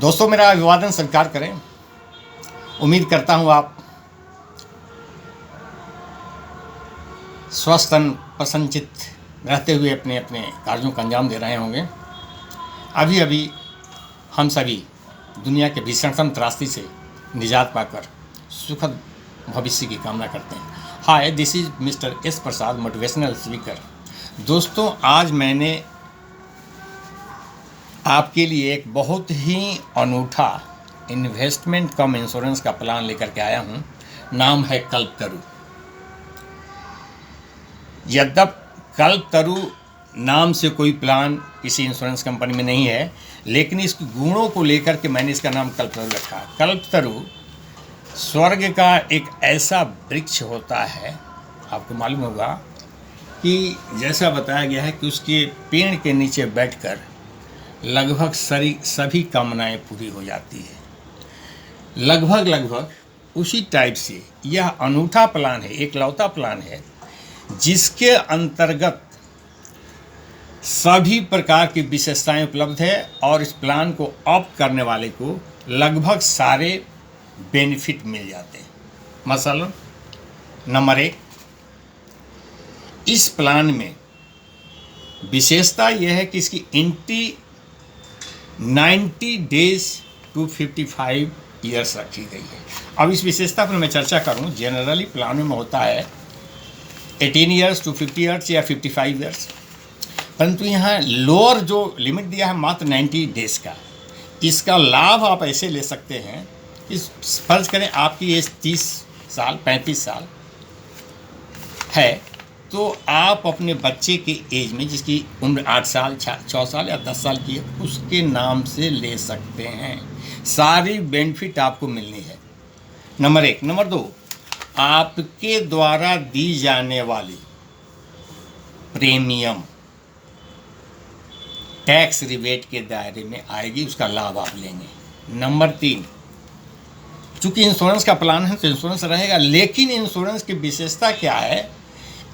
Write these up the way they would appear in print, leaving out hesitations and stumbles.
दोस्तों, मेरा अभिवादन स्वीकार करें। उम्मीद करता हूँ आप स्वस्थ प्रसन्नचित्त रहते हुए अपने अपने कार्यों का अंजाम दे रहे होंगे। अभी अभी हम सभी दुनिया के भीषणतम त्रासदी से निजात पाकर सुखद भविष्य की कामना करते हैं। Hi, this is mister S Prasad, motivational speaker. दोस्तों, आज मैंने आपके लिए एक बहुत ही अनूठा इन्वेस्टमेंट कम इंश्योरेंस का प्लान लेकर के आया हूँ। नाम है कल्पतरु। यद्यपि कल्पतरु नाम से कोई प्लान किसी इंश्योरेंस कंपनी में नहीं है, लेकिन इसके गुणों को लेकर के मैंने इसका नाम कल्पतरु रखा। कल्पतरु स्वर्ग का एक ऐसा वृक्ष होता है, आपको मालूम होगा कि जैसा बताया गया है कि उसके पेड़ के नीचे बैठकर लगभग सभी कामनाएं पूरी हो जाती है। लगभग उसी टाइप से यह अनूठा प्लान है, एकलौता प्लान है, जिसके अंतर्गत सभी प्रकार की विशेषताएं उपलब्ध है और इस प्लान को ऑप्ट करने वाले को लगभग सारे बेनिफिट मिल जाते हैं। मसलन नंबर 1, इस प्लान में विशेषता यह है कि इसकी एंट्री 90 डेज टू 55 ईयर्स रखी गई है। अब इस विशेषता पर मैं चर्चा करूं। जनरली प्लानों में होता है 18 ईयर्स टू 50 ईयर्स या 55 ईयर्स, परंतु यहाँ लोअर जो लिमिट दिया है मात्र 90 डेज का। इसका लाभ आप ऐसे ले सकते हैं कि फर्ज करें आपकी एज 30 साल 35 साल है, तो आप अपने बच्चे के एज में, जिसकी उम्र 8 साल 6 साल या 10 साल की है, उसके नाम से ले सकते हैं। सारी बेनिफिट आपको मिलनी है। नंबर 1। नंबर 2, आपके द्वारा दी जाने वाली प्रीमियम टैक्स रिबेट के दायरे में आएगी, उसका लाभ आप लेंगे। नंबर 3, चूंकि इंश्योरेंस का प्लान है तो इंश्योरेंस रहेगा, लेकिन इंश्योरेंस की विशेषता क्या है,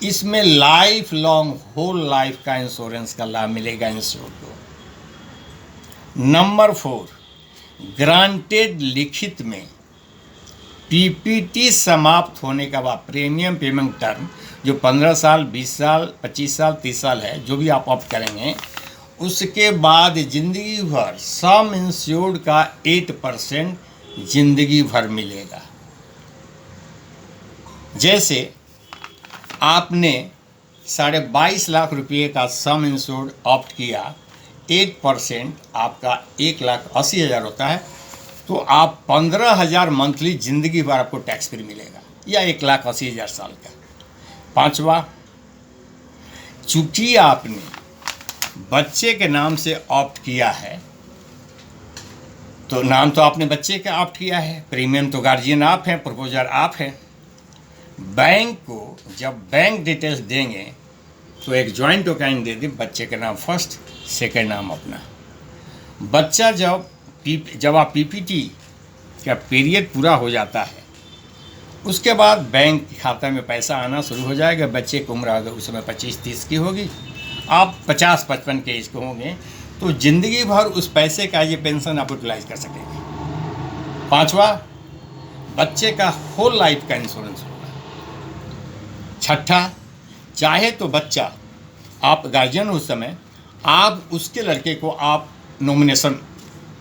इसमें लाइफ लॉन्ग होल लाइफ का इंश्योरेंस का लाभ मिलेगा इंश्योर को। नंबर 4, ग्रांटेड लिखित में पीपीटी समाप्त होने का बाद प्रीमियम पेमेंट टर्म जो 15 साल 20 साल 25 साल 30 साल है, जो भी आप ऑप्ट करेंगे, उसके बाद जिंदगी भर सम इंश्योर्ड का 8% जिंदगी भर मिलेगा। जैसे आपने 22.5 लाख रुपये का सम इंश्योर्ड ऑप्ट किया, 8% आपका 1,80,000 होता है, तो आप 15,000 मंथली जिंदगी भर आपको टैक्स फ्री मिलेगा, या 1,80,000 साल का। 5वां, चूंकि आपने बच्चे के नाम से ऑप्ट किया है, तो नाम तो आपने बच्चे का ऑप्ट किया है, प्रीमियम तो गार्जियन आप हैं, प्रपोजर आप हैं। बैंक को जब बैंक डिटेल्स देंगे तो एक जॉइंट अकाउंट दे दें, बच्चे के नाम फर्स्ट, सेकंड नाम अपना। बच्चा जब आप पीपीटी का पीरियड पूरा हो जाता है, उसके बाद बैंक खाता में पैसा आना शुरू हो जाएगा। बच्चे की उम्र अगर उस समय 25-30 की होगी, आप 50-55 के एज के होंगे, तो ज़िंदगी भर उस पैसे का ये पेंशन आप यूटिलाइज कर सकेंगे। 5वां, बच्चे का होल लाइफ का इंश्योरेंस होगा। 6ठा, चाहे तो बच्चा, आप गार्जियन उस समय, आप उसके लड़के को आप नॉमिनेशन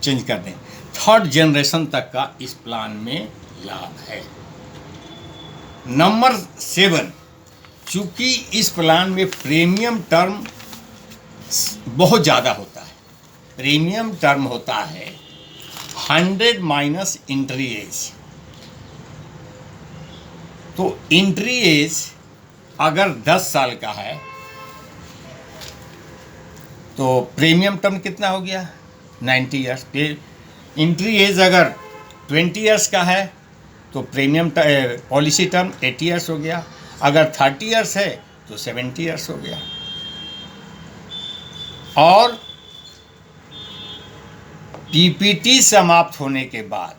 चेंज कर दें। 3rd जनरेशन तक का इस प्लान में लाभ है। नंबर 7, चूंकि इस प्लान में प्रीमियम टर्म बहुत ज़्यादा होता है। प्रीमियम टर्म होता है 100 माइनस एंट्री एज। तो एंट्री एज अगर 10 साल का है तो प्रीमियम टर्म कितना हो गया, 90 ईयर्स। एंट्री एज अगर 20 ईयर्स का है तो प्रीमियम पॉलिसी टर्म 80 ईयर्स हो गया। अगर 30 ईयर्स है तो 70 ईयर्स हो गया। और पीपीटी समाप्त होने के बाद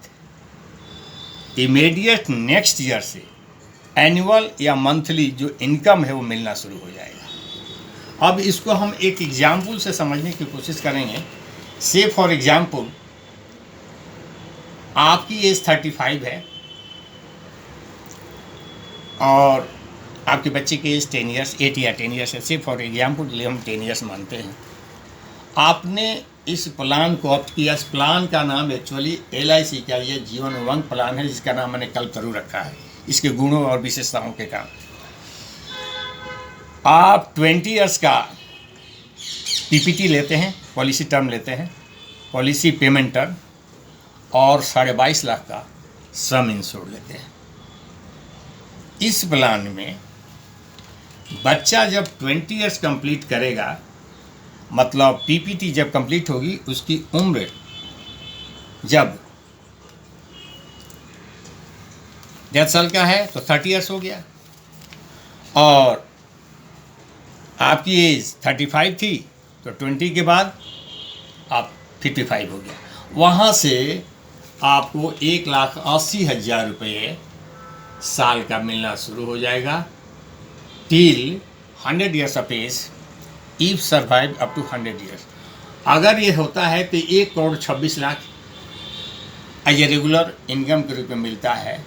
इमीडिएट नेक्स्ट ईयर से एनुअल या मंथली जो इनकम है वो मिलना शुरू हो जाएगा। अब इसको हम एक एग्जाम्पल से समझने की कोशिश करेंगे। से फॉर एग्जाम्पल आपकी एज 35 है और आपके बच्चे की एज 10 ईयर्स 8 या 10 ईयर्स है, सिर्फ फॉर एग्जाम्पल के लिए हम 10 ईयर्स मानते हैं। आपने इस प्लान को ऑप्ट किया। इस प्लान का नाम एक्चुअली LIC का ये जीवन उमंग प्लान है, जिसका नाम मैंने कल्पतरू रखा है इसके गुणों और विशेषताओं के कारण। आप 20 ईयर्स का PPT लेते हैं, पॉलिसी टर्म लेते हैं, पॉलिसी पेमेंट टर्म, और 22.5 लाख का सम इंश्योर्ड लेते हैं। इस प्लान में बच्चा जब 20 ईयर्स कंप्लीट करेगा, मतलब PPT जब कंप्लीट होगी, उसकी उम्र जब 10 साल का है तो 30 ईयर्स हो गया, और आपकी एज 35 थी तो 20 के बाद आप 55 हो गया। वहाँ से आपको 1,80,000 रुपये साल का मिलना शुरू हो जाएगा till 100 years of age, if survive up to 100 years. अगर ये होता है तो 1,26,00,000 एज ए रेगुलर इनकम के रूप में मिलता है।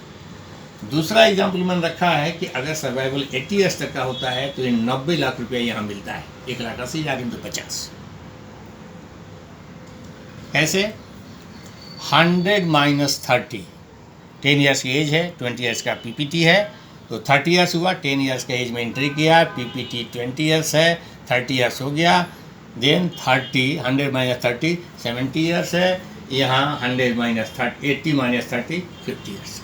दूसरा एग्जाम्पल मैंने रखा है कि अगर सर्वाइवल 80 ईयर्स तक का होता है तो ये 90 लाख रुपये यहाँ मिलता है, 1,80,000 × 50। ऐसे 100 माइनस 30, 10 ईयर्स की एज है, 20 ईयर्स का PPT है, तो 30 ईयर्स हुआ, 10 ईयर्स का एज में एंट्री किया, PPT 20 ईयर्स है, 30 ईयर्स हो गया, देन 30 100 माइनस 30 70 ईयर्स है, यहाँ 100 माइनस 30 80 माइनस 30 50 ईयर्स।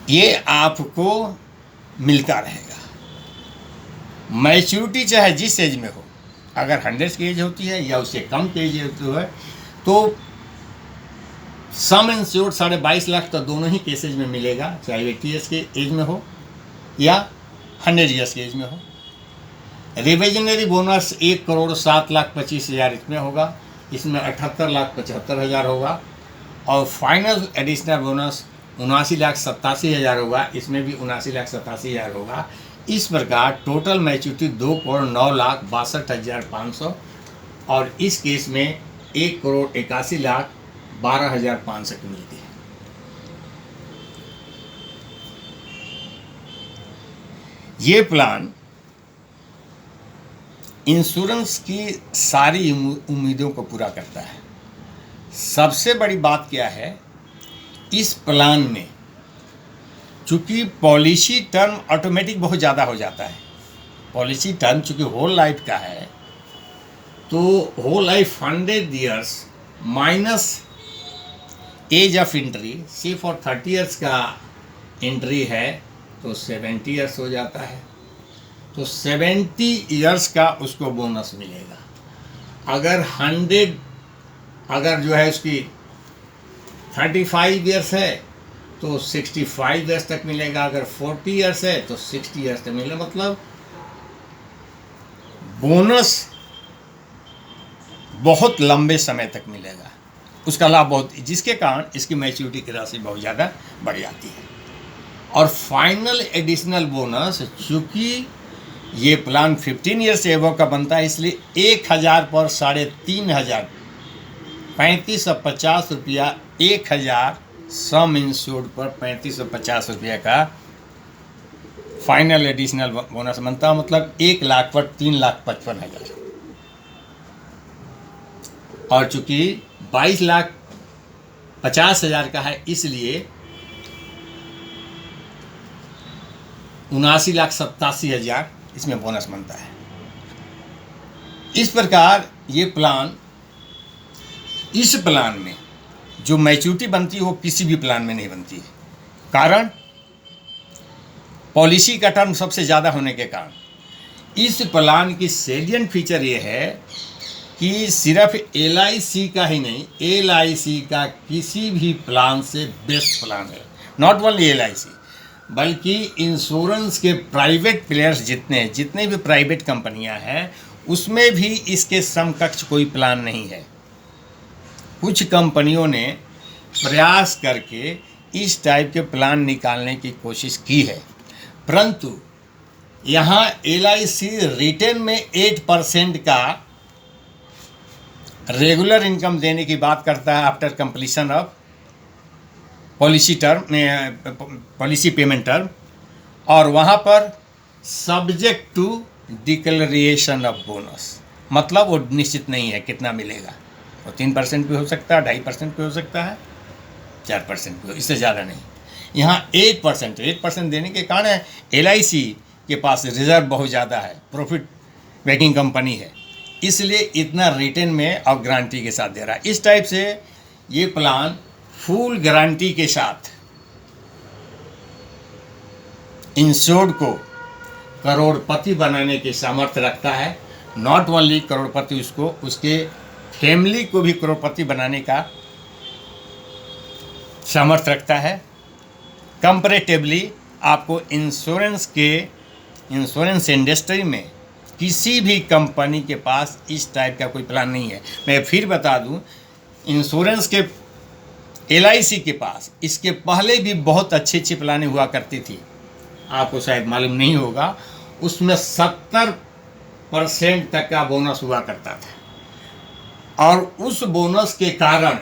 ये आपको मिलता रहेगा। मैच्योरिटी चाहे जिस एज में हो, अगर 100 की एज होती है या उससे कम की एज होती है, तो सम इंश्योर्ड 22.5 लाख तो दोनों ही केसेज में मिलेगा, चाहे 80 ईयर्स के एज में हो या 100 ईयर्स के एज में हो। रिविजनरी बोनस 1,07,25,000 इसमें होगा, इसमें 78,75,000 होगा, और फाइनल एडिशनल बोनस 79,87,000 होगा, इसमें भी 79,87,000 होगा। इस प्रकार टोटल मैच्योरिटी 2,09,62,500, और इस केस में 1,81,12,500 की मिलती है। ये प्लान इंश्योरेंस की सारी उम्मीदों को पूरा करता है। सबसे बड़ी बात क्या है, इस प्लान में चूँकि पॉलिसी टर्म ऑटोमेटिक बहुत ज़्यादा हो जाता है। पॉलिसी टर्म चूँकि होल लाइफ का है, तो whole life 100 years minus age of entry, सिर्फ और 30 ईयर्स का एंट्री है तो 70 ईयर्स हो जाता है, तो 70 ईयर्स का उसको बोनस मिलेगा। अगर जो है उसकी 35 ईयर्स है तो 65 ईयर्स तक मिलेगा, अगर 40 ईयर्स है तो 60 ईयर्स तक मिलेगा। मतलब बोनस बहुत लंबे समय तक मिलेगा, उसका लाभ बहुत, जिसके कारण इसकी मैच्योरिटी की राशि बहुत ज़्यादा बढ़ जाती है। और फाइनल एडिशनल बोनस, चूँकि ये प्लान 15 ईयर्स से एबव का बनता है, इसलिए 1,000 पर 3,500 ₹3550 रुपया, 1,000 सम इंश्योर्ड पर 3550 रुपया का फाइनल एडिशनल बोनस बनता है। मतलब 1 लाख पर 3,55,000, और चूंकि 22,50,000 का है, इसलिए 79,87,000 इसमें बोनस बनता है। इस प्रकार ये प्लान, इस प्लान में जो मैच्योरिटी बनती है वो किसी भी प्लान में नहीं बनती है। कारण पॉलिसी का टर्म सबसे ज़्यादा होने के कारण। इस प्लान की सेलियंट फीचर ये है कि सिर्फ LIC का ही नहीं, LIC का किसी भी प्लान से बेस्ट प्लान है। नॉट ओनली LIC, बल्कि इंश्योरेंस के प्राइवेट प्लेयर्स जितने भी प्राइवेट कंपनियां हैं, उसमें भी इसके समकक्ष कोई प्लान नहीं है। कुछ कंपनियों ने प्रयास करके इस टाइप के प्लान निकालने की कोशिश की है, परंतु यहाँ LIC रिटेन में 8% का रेगुलर इनकम देने की बात करता है after completion of policy payment term, और वहाँ पर subject to declaration of bonus, मतलब वो निश्चित नहीं है कितना मिलेगा, वो 3% भी हो सकता है, 2.5% भी हो सकता है, 4% भी हो, इससे ज़्यादा नहीं। यहाँ 8% देने के कारण LIC के पास रिजर्व बहुत ज़्यादा है, प्रॉफिट मेकिंग कंपनी है, इसलिए इतना रिटर्न में और गारंटी के साथ दे रहा है। इस टाइप से ये प्लान फुल गारंटी के साथ इंश्योर्ड को करोड़पति बनाने की सामर्थ्य रखता है। नॉट ओनली करोड़पति, उसको उसके फैमिली को भी करोड़पति बनाने का सामर्थ्य रखता है। कंपैरेटिवली आपको इंश्योरेंस इंडस्ट्री में किसी भी कंपनी के पास इस टाइप का कोई प्लान नहीं है। मैं फिर बता दूं, इंश्योरेंस के LIC के पास इसके पहले भी बहुत अच्छी प्लानें हुआ करती थी, आपको शायद मालूम नहीं होगा। उसमें 70% तक का बोनस हुआ करता था, और उस बोनस के कारण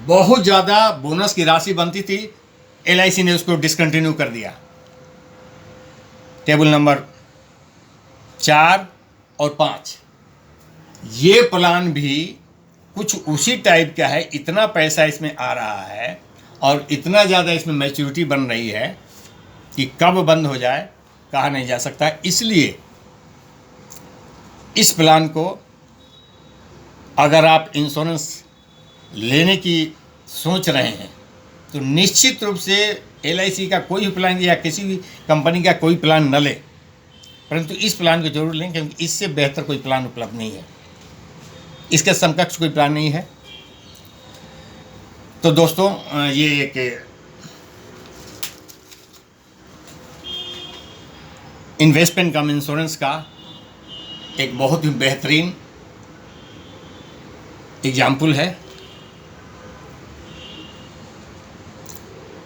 बहुत ज़्यादा बोनस की राशि बनती थी। LIC ने उसको डिसकंटिन्यू कर दिया। टेबल नंबर 4 और 5, ये प्लान भी कुछ उसी टाइप का है। इतना पैसा इसमें आ रहा है और इतना ज़्यादा इसमें मैच्योरिटी बन रही है कि कब बंद हो जाए कहा नहीं जा सकता। इसलिए इस प्लान को अगर आप इंश्योरेंस लेने की सोच रहे हैं तो निश्चित रूप से LIC का कोई भी प्लान या किसी भी कंपनी का कोई प्लान न लें, परंतु इस प्लान को जरूर लें, क्योंकि इससे बेहतर कोई प्लान उपलब्ध नहीं है, इसके समकक्ष कोई प्लान नहीं है। तो दोस्तों, ये एक इन्वेस्टमेंट कम इंश्योरेंस का एक बहुत ही बेहतरीन एग्जाम्पल है।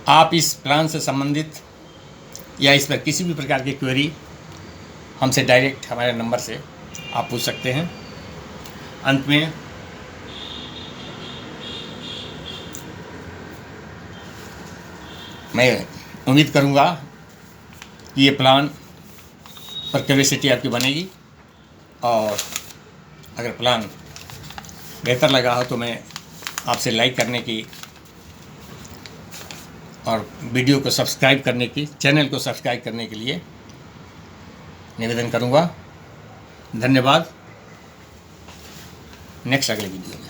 आप इस प्लान से संबंधित या इस पर किसी भी प्रकार की क्वेरी हमसे डायरेक्ट हमारे नंबर से आप पूछ सकते हैं। अंत में मैं उम्मीद करूंगा कि ये प्लान पर क्यूरियोसिटी आपकी बनेगी, और अगर प्लान बेहतर लगा हो तो मैं आपसे लाइक करने की और वीडियो को सब्सक्राइब करने की, चैनल को सब्सक्राइब करने के लिए निवेदन करूंगा। धन्यवाद। नेक्स्ट अगले वीडियो में।